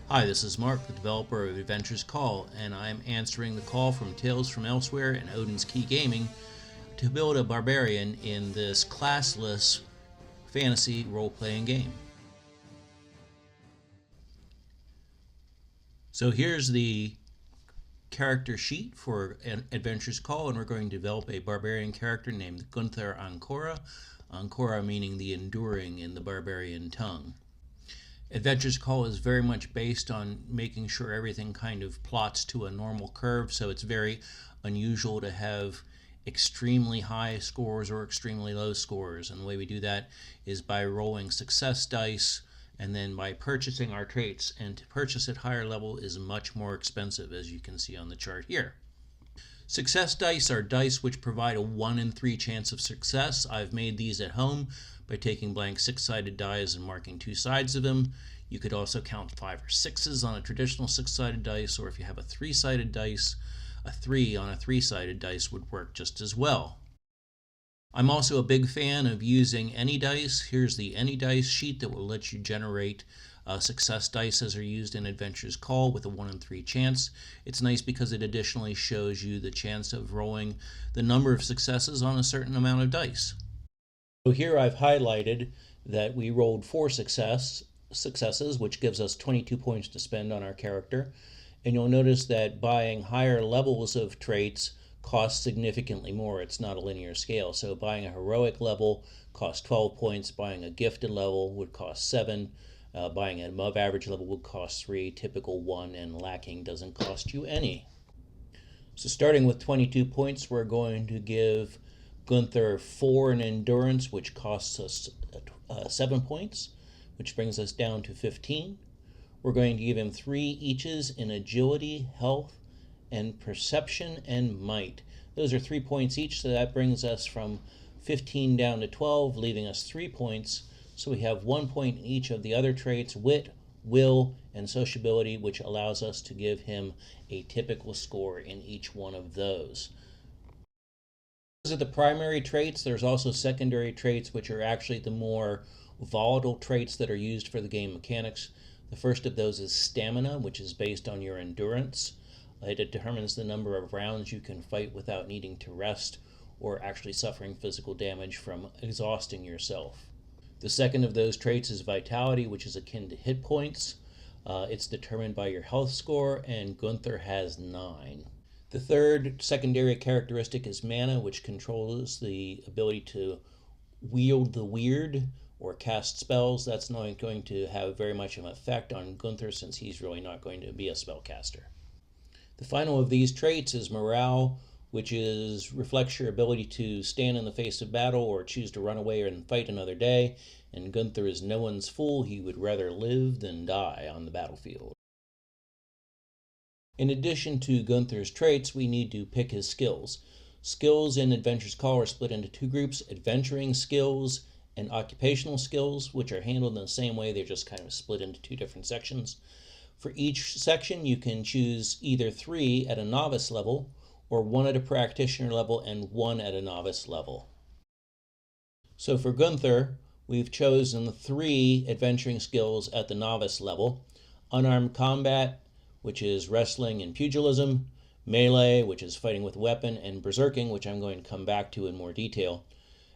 Hi, this is Mark, the developer of Adventures Call, and I'm answering the call from Tales from Elsewhere and Odin's Key Gaming to build a barbarian in this classless fantasy role-playing game. So here's the character sheet for Adventures Call, and we're going to develop a barbarian character named Gunther Ancora, Ancora meaning the enduring in the barbarian tongue. Adventures Call is very much based on making sure everything kind of plots to a normal curve, so it's very unusual to have extremely high scores or extremely low scores. And the way we do that is by rolling success dice and then by purchasing our traits. And to purchase at higher level is much more expensive, as you can see on the chart here. Success dice are dice which provide a 1 in 3 chance of success. I've made these at home by taking blank 6-sided dice and marking 2 sides of them. You could also count 5 or 6s on a traditional 6-sided dice, or if you have a 3-sided dice, a 3 on a 3-sided dice would work just as well. I'm also a big fan of using any dice. Here's the any dice sheet that will let you generate success dice as are used in Adventures Call with a 1 in 3 chance. It's nice because it additionally shows you the chance of rolling the number of successes on a certain amount of dice. So here I've highlighted that we rolled 4 successes, which gives us 22 points to spend on our character. And you'll notice that buying higher levels of traits costs significantly more. It's not a linear scale. So buying a heroic level costs 12 points. Buying a gifted level would cost 7. Buying an above average level would cost 3. Typical 1, and lacking doesn't cost you any. So starting with 22 points, we're going to give Gunther 4 in endurance, which costs us 7 points, which brings us down to 15. We're going to give him 3 eaches in agility, health, and perception and might. Those are 3 points each, so that brings us from 15 down to 12, leaving us 3 points. So we have 1 point in each of the other traits, wit, will, and sociability, which allows us to give him a typical score in each one of those. Those are the primary traits. There's also secondary traits, which are actually the more volatile traits that are used for the game mechanics. The first of those is stamina, which is based on your endurance. It determines the number of rounds you can fight without needing to rest or actually suffering physical damage from exhausting yourself. The second of those traits is vitality, which is akin to hit points. It's determined by your health score, and Gunther has 9. The third secondary characteristic is mana, which controls the ability to wield the weird or cast spells. That's not going to have very much of an effect on Gunther, since he's really not going to be a spellcaster. The final of these traits is morale, which reflects your ability to stand in the face of battle or choose to run away and fight another day. And Gunther is no one's fool. He would rather live than die on the battlefield. In addition to Gunther's traits, we need to pick his skills. Skills in Adventures Call are split into 2 groups: adventuring skills and occupational skills, which are handled in the same way. They're just kind of split into 2 different sections. For each section, you can choose either 3 at a novice level, or 1 at a practitioner level and 1 at a novice level. So for Gunther, we've chosen 3 adventuring skills at the novice level: unarmed combat, which is wrestling and pugilism; melee, which is fighting with a weapon; and berserking, which I'm going to come back to in more detail.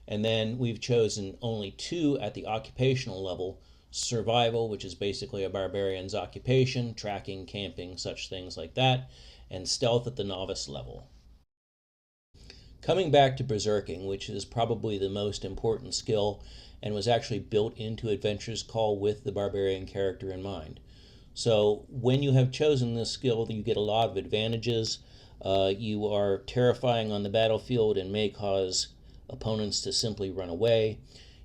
And then we've chosen only 2 at the occupational level: survival, which is basically a barbarian's occupation, tracking, camping, such things like that; and stealth at the novice level. Coming back to berserking, which is probably the most important skill and was actually built into Adventures Call with the barbarian character in mind. So when you have chosen this skill, you get a lot of advantages. You are terrifying on the battlefield and may cause opponents to simply run away.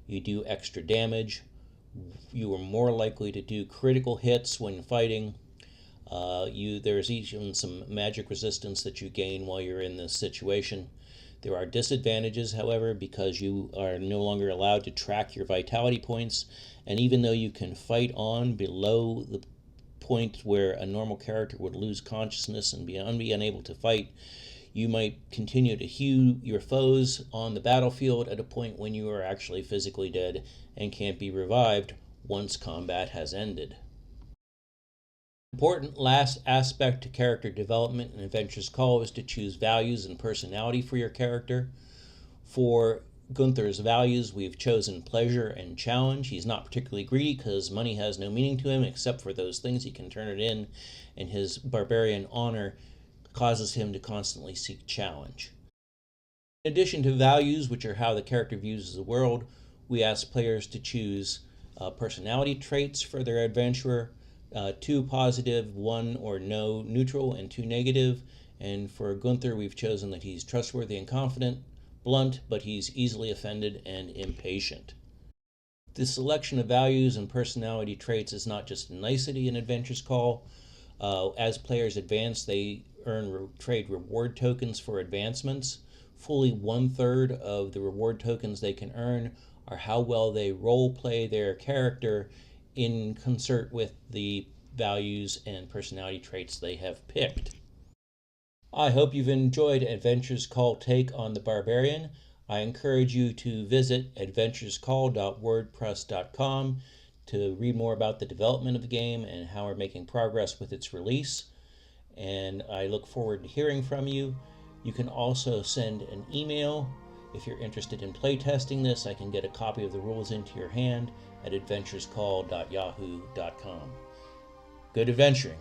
You do extra damage. You are more likely to do critical hits when fighting. There's even some magic resistance that you gain while you're in this situation. There are disadvantages, however, because you are no longer allowed to track your vitality points, and even though you can fight on below the point where a normal character would lose consciousness and be unable to fight, you might continue to hew your foes on the battlefield at a point when you are actually physically dead and can't be revived once combat has ended. Important last aspect to character development in Adventure's Call is to choose values and personality for your character. For Gunther's values, we've chosen pleasure and challenge. He's not particularly greedy because money has no meaning to him except for those things he can turn it in, and his barbarian honor causes him to constantly seek challenge. In addition to values, which are how the character views the world, we ask players to choose personality traits for their adventurer, two positive, one or no neutral, and two negative. And for Gunther, we've chosen that he's trustworthy and confident, blunt, but he's easily offended and impatient. This selection of values and personality traits is not just a nicety in Adventure's Call. As players advance, they trade reward tokens for advancements. Fully 1/3 of the reward tokens they can earn are how well they role play their character in concert with the values and personality traits they have picked. I hope you've enjoyed Adventure's Call take on the Barbarian. I encourage you to visit adventurescall.wordpress.com to read more about the development of the game and how we're making progress with its release. And I look forward to hearing from you. You can also send an email. If you're interested in playtesting this, I can get a copy of the rules into your hand at adventurescall.yahoo.com. Good adventuring!